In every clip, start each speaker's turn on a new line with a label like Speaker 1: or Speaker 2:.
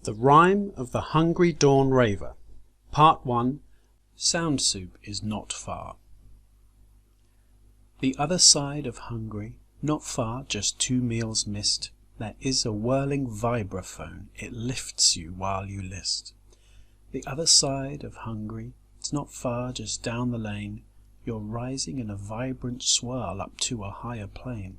Speaker 1: The Rhyme of the Hungry Dawn Raver. Part 1. Sound soup is not far. The other side of Hungry, not far, just 2 meals missed, there is a whirling vibraphone, it lifts you while you list. The other side of Hungry, it's not far, just down the lane, you're rising in a vibrant swirl up to a higher plane.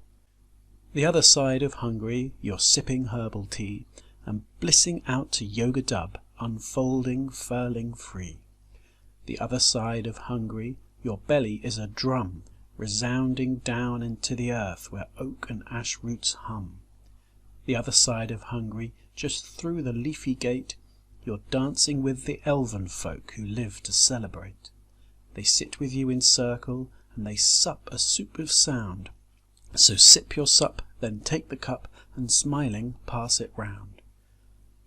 Speaker 1: The other side of Hungry, you're sipping herbal tea, and blissing out to yoga dub, unfolding, furling free. The other side of Hungry, your belly is a drum, resounding down into the earth where oak and ash roots hum. The other side of Hungry, just through the leafy gate, you're dancing with the elven folk who live to celebrate. They sit with you in circle, and they sup a soup of sound. So sip your sup, then take the cup, and smiling pass it round.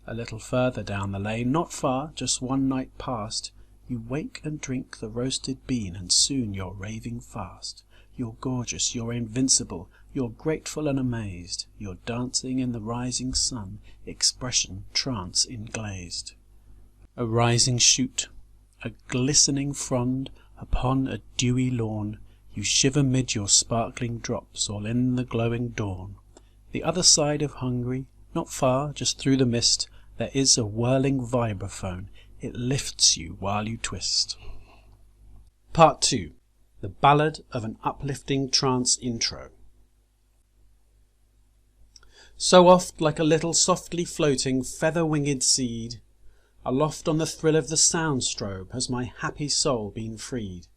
Speaker 1: A little further down the lane, not far, just 1 night past, you wake and drink the roasted bean, and soon you're raving fast. You're gorgeous, you're invincible, you're grateful and amazed, you're dancing in the rising sun, expression trance inglazed. A rising shoot, a glistening frond, upon a dewy lawn, you shiver mid your sparkling drops, all in the glowing dawn. The other side of Hungry, not far, just through the mist, there is a whirling vibraphone, it lifts you while you twist. Part 2. The Ballad of an Uplifting Trance Intro. So oft, like a little softly floating feather-winged seed, aloft on the thrill of the sound strobe has my happy soul been freed,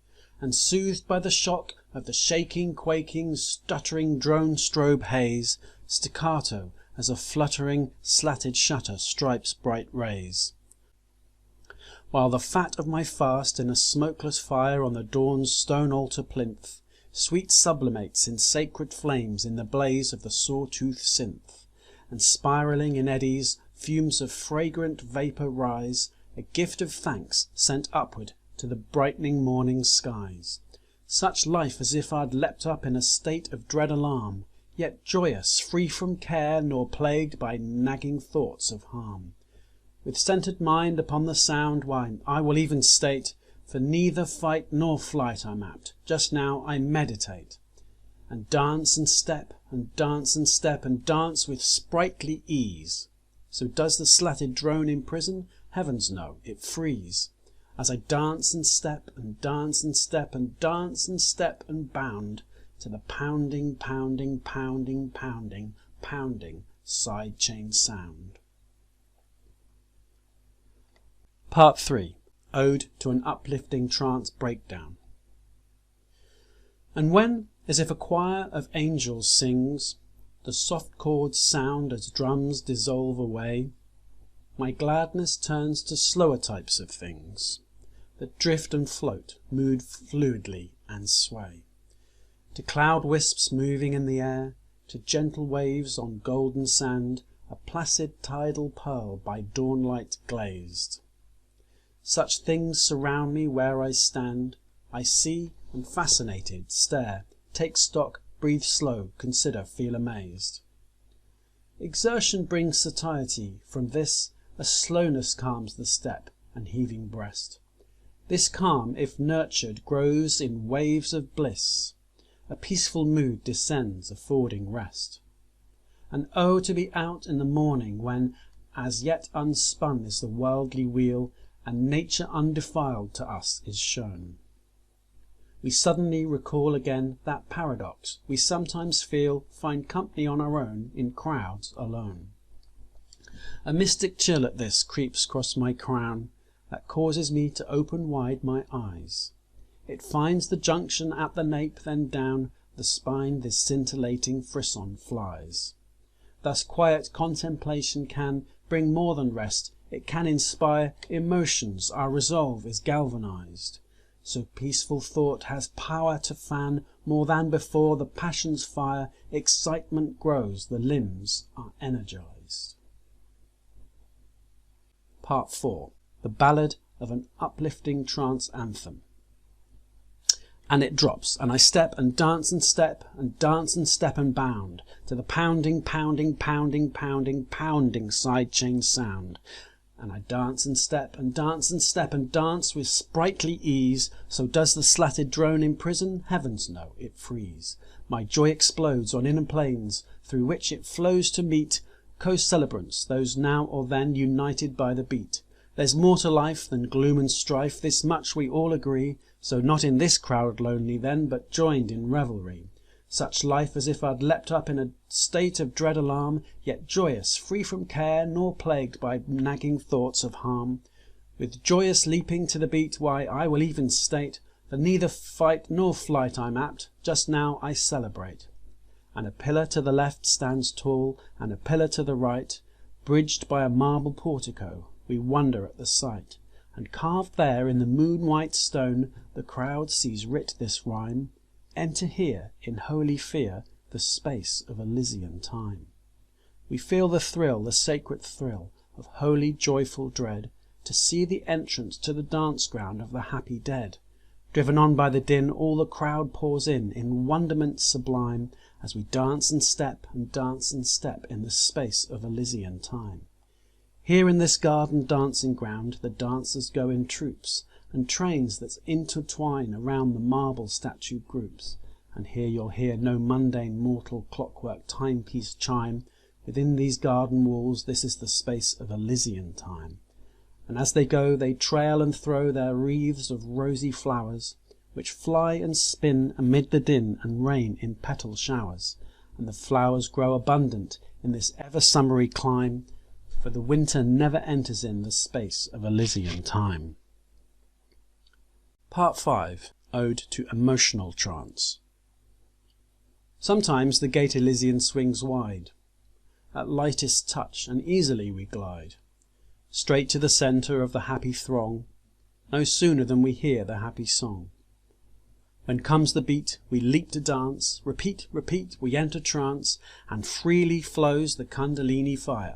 Speaker 1: and soothed by the shock of the shaking, quaking, stuttering drone strobe haze, staccato as a fluttering, slatted shutter stripes bright rays. While the fat of my fast in a smokeless fire on the dawn's stone altar plinth, sweet sublimates in sacred flames in the blaze of the sawtooth synth, and spiralling in eddies, fumes of fragrant vapour rise, a gift of thanks sent upward to the brightening morning skies. Such life as if I'd leapt up in a state of dread alarm, yet joyous, free from care, nor plagued by nagging thoughts of harm. With centred mind upon the sound, why, I will even state, for neither fight nor flight I'm apt, just now I meditate, and dance and step, and dance and step, and dance with sprightly ease. So does the slatted drone imprison? Heavens no, it frees. As I dance and step, and dance and step, and dance and step, and bound, to the pounding, pounding, pounding, pounding, pounding sidechain sound. Part 3. Ode to an Uplifting Trance Breakdown. And when, as if a choir of angels sings, the soft chords sound as drums dissolve away, my gladness turns to slower types of things that drift and float, move fluidly and sway, to cloud wisps moving in the air, to gentle waves on golden sand, a placid tidal pearl by dawnlight glazed. Such things surround me where I stand, I see, and fascinated, stare, take stock, breathe slow, consider, feel amazed. Exertion brings satiety, from this a slowness calms the step and heaving breast. This calm, if nurtured, grows in waves of bliss, a peaceful mood descends, affording rest. And oh, to be out in the morning, when as yet unspun is the worldly wheel, and nature undefiled to us is shown. We suddenly recall again that paradox we sometimes feel, find company on our own, in crowds alone. A mystic chill at this creeps across my crown, that causes me to open wide my eyes. It finds the junction at the nape, then down the spine this scintillating frisson flies. Thus quiet contemplation can bring more than rest, it can inspire emotions, our resolve is galvanized. So peaceful thought has power to fan, more than before, the passion's fire, excitement grows, the limbs are energized. Part 4. The Ballad of an Uplifting Trance Anthem. and it drops, and I step and dance and step and dance and step and bound to the pounding, pounding, pounding, pounding, pounding sidechain sound. And I dance and step and dance and step and dance with sprightly ease. So does the slatted drone in prison? Heavens no, it frees. My joy explodes on inner planes, through which it flows to meet co-celebrants, those now or then united by the beat. There's more to life than gloom and strife, this much we all agree. So not in this crowd lonely then, but joined in revelry. Such life as if I'd leapt up in a state of dread alarm, yet joyous, free from care, nor plagued by nagging thoughts of harm. With joyous leaping to the beat, why, I will even state, for neither fight nor flight I'm apt, just now I celebrate. And a pillar to the left stands tall, and a pillar to the right, bridged by a marble portico, we wonder at the sight. And carved there in the moon-white stone, the crowd sees writ this rhyme: Enter here, in holy fear, the space of Elysian time. We feel the thrill, the sacred thrill, of holy joyful dread, to see the entrance to the dance ground of the happy dead. Driven on by the din, all the crowd pours in wonderment sublime, as we dance and step in the space of Elysian time. Here in this garden dancing ground, the dancers go in troops, and trains that intertwine around the marble statue groups. And here you'll hear no mundane mortal clockwork timepiece chime. Within these garden walls, this is the space of Elysian time. And as they go, they trail and throw their wreaths of rosy flowers, which fly and spin amid the din and rain in petal showers. And the flowers grow abundant in this ever-summery clime, for the winter never enters in the space of Elysian time. Part 5. Ode to Emotional Trance. Sometimes the gate Elysian swings wide. At lightest touch and easily we glide, straight to the centre of the happy throng, no sooner than we hear the happy song. When comes the beat, we leap to dance, repeat, repeat, we enter trance, and freely flows the kundalini fire.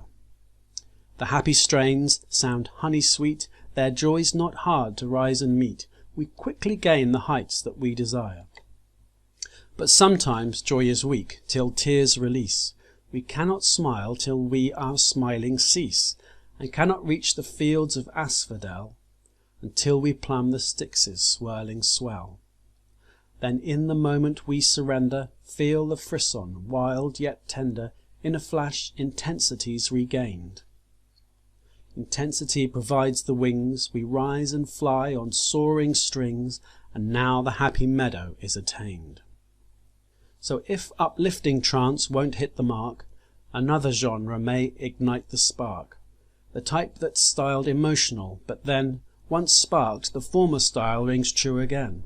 Speaker 1: The happy strains sound honey sweet, their joys not hard to rise and meet, we quickly gain the heights that we desire. But sometimes joy is weak, till tears release, we cannot smile till we our smiling cease, and cannot reach the fields of asphodel, until we plumb the Styx's swirling swell. Then in the moment we surrender, feel the frisson, wild yet tender, in a flash intensity's regained. Intensity provides the wings, we rise and fly on soaring strings, and now the happy meadow is attained. So if uplifting trance won't hit the mark, another genre may ignite the spark, the type that's styled emotional, but then, once sparked, the former style rings true again.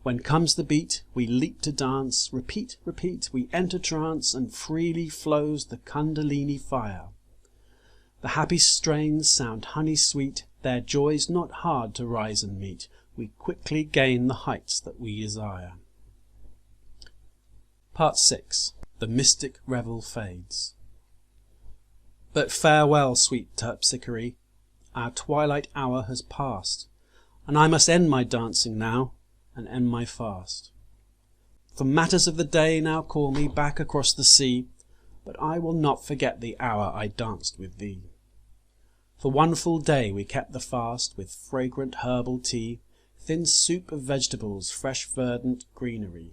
Speaker 1: When comes the beat, we leap to dance, repeat, repeat, we enter trance, and freely flows the kundalini fire. The happy strains sound honey sweet, their joys not hard to rise and meet, we quickly gain the heights that we desire. Part 6. The mystic revel fades. But farewell, sweet terpsichore, our twilight hour has passed, and I must end my dancing now, and end my fast. For matters of the day now call me back across the sea, but I will not forget the hour I danced with thee. For one full day we kept the fast, with fragrant herbal tea, thin soup of vegetables, fresh verdant greenery.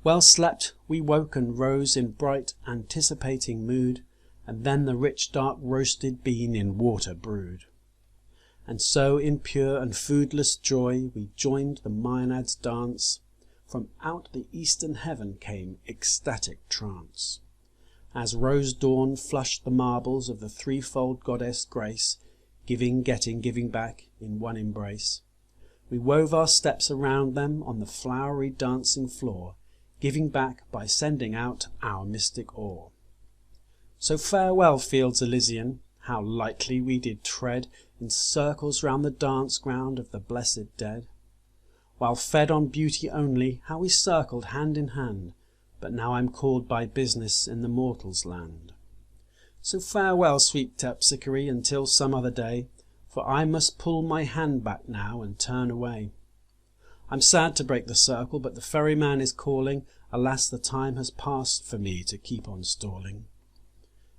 Speaker 1: Well slept, we woke and rose in bright anticipating mood, and then the rich dark roasted bean in water brewed. And so in pure and foodless joy we joined the Maenads' dance, from out the eastern heaven came ecstatic trance. As rose dawn flushed the marbles of the threefold goddess grace, giving, getting, giving back in one embrace, we wove our steps around them on the flowery dancing floor, giving back by sending out our mystic awe. So farewell, fields Elysian, how lightly we did tread in circles round the dance ground of the blessed dead. While fed on beauty only, how we circled hand in hand, but now I'm called by business in the mortals' land. So farewell, sweet terpsichore, until some other day, for I must pull my hand back now and turn away. I'm sad to break the circle, but the ferryman is calling. Alas, the time has passed for me to keep on stalling.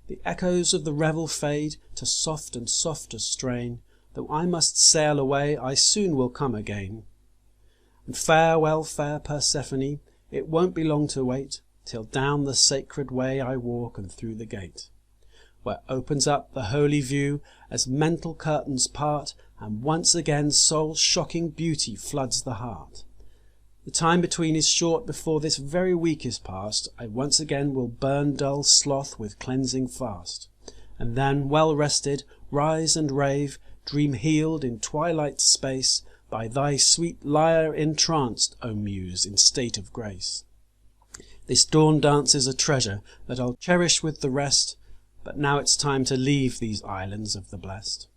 Speaker 1: The echoes of the revel fade to soft and softer strain. Though I must sail away, I soon will come again. And farewell, fair Persephone, it won't be long to wait, till down the sacred way I walk and through the gate, where opens up the holy view as mental curtains part, and once again soul-shocking beauty floods the heart. The time between is short. Before this very week is past, I once again will burn dull sloth with cleansing fast, and then, well rested, rise and rave, dream healed in twilight space, by thy sweet lyre entranced, O Muse, in state of grace. This dawn dance is a treasure that I'll cherish with the rest, but now it's time to leave these islands of the blest.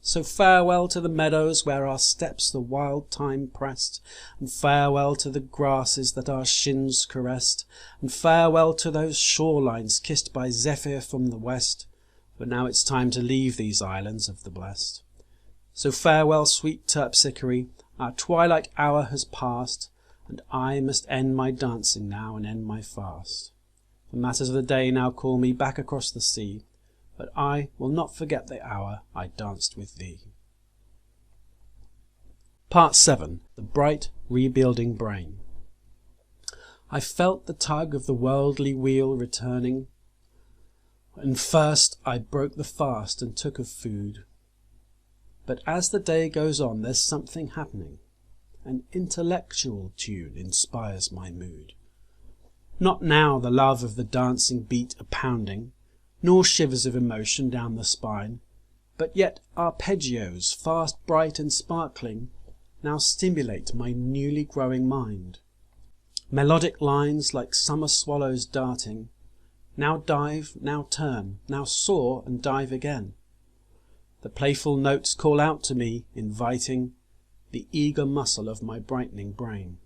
Speaker 1: So farewell to the meadows where our steps the wild time pressed, and farewell to the grasses that our shins caressed, and farewell to those shorelines kissed by zephyr from the west, but now it's time to leave these islands of the blest. So farewell, sweet terpsichore, our twilight hour has passed, and I must end my dancing now and end my fast. The matters of the day now call me back across the sea, but I will not forget the hour I danced with thee. Part 7. The Bright Rebuilding Brain. I felt the tug of the worldly wheel returning, and first I broke the fast and took of food. But as the day goes on, there's something happening. An intellectual tune inspires my mood. Not now the love of the dancing beat a-pounding, nor shivers of emotion down the spine, but yet arpeggios, fast, bright and sparkling, now stimulate my newly growing mind. Melodic lines like summer swallows darting, now dive, now turn, now soar and dive again. The playful notes call out to me, inviting the eager muscle of my brightening brain.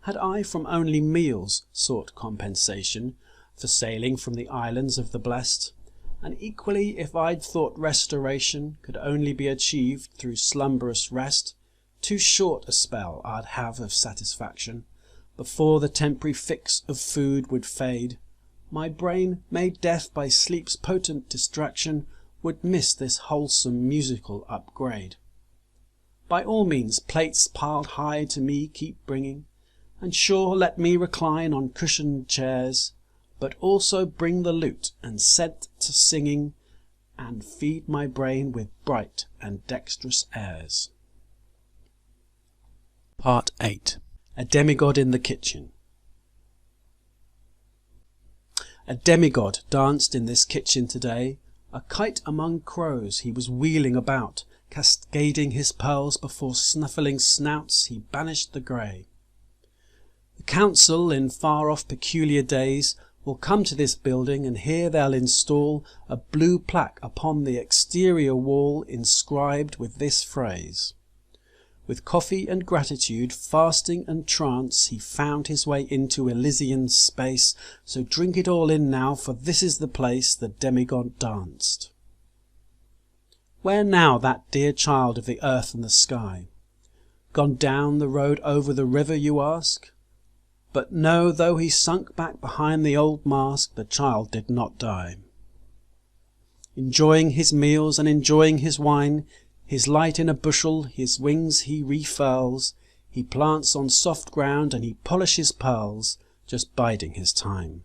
Speaker 1: Had I from only meals sought compensation for sailing from the islands of the blest, and equally if I'd thought restoration could only be achieved through slumberous rest, too short a spell I'd have of satisfaction, before the temporary fix of food would fade, my brain, made deaf by sleep's potent distraction, would miss this wholesome musical upgrade. By all means, plates piled high to me keep bringing, and sure let me recline on cushioned chairs, but also bring the lute and set to singing, and feed my brain with bright and dexterous airs. Part 8. A Demigod in the Kitchen. A demigod danced in this kitchen today, a kite among crows he was wheeling about, cascading his pearls before snuffling snouts he banished the grey. The council in far-off peculiar days will come to this building, and here they'll install a blue plaque upon the exterior wall inscribed with this phrase: with coffee and gratitude, fasting and trance, he found his way into Elysian space, so drink it all in now, for this is the place the demigod danced. Where now that dear child of the earth and the sky? Gone down the road over the river, you ask? But no, though he sunk back behind the old mask, the child did not die. Enjoying his meals and enjoying his wine, his light in a bushel, his wings he refurls, he plants on soft ground and he polishes pearls, just biding his time.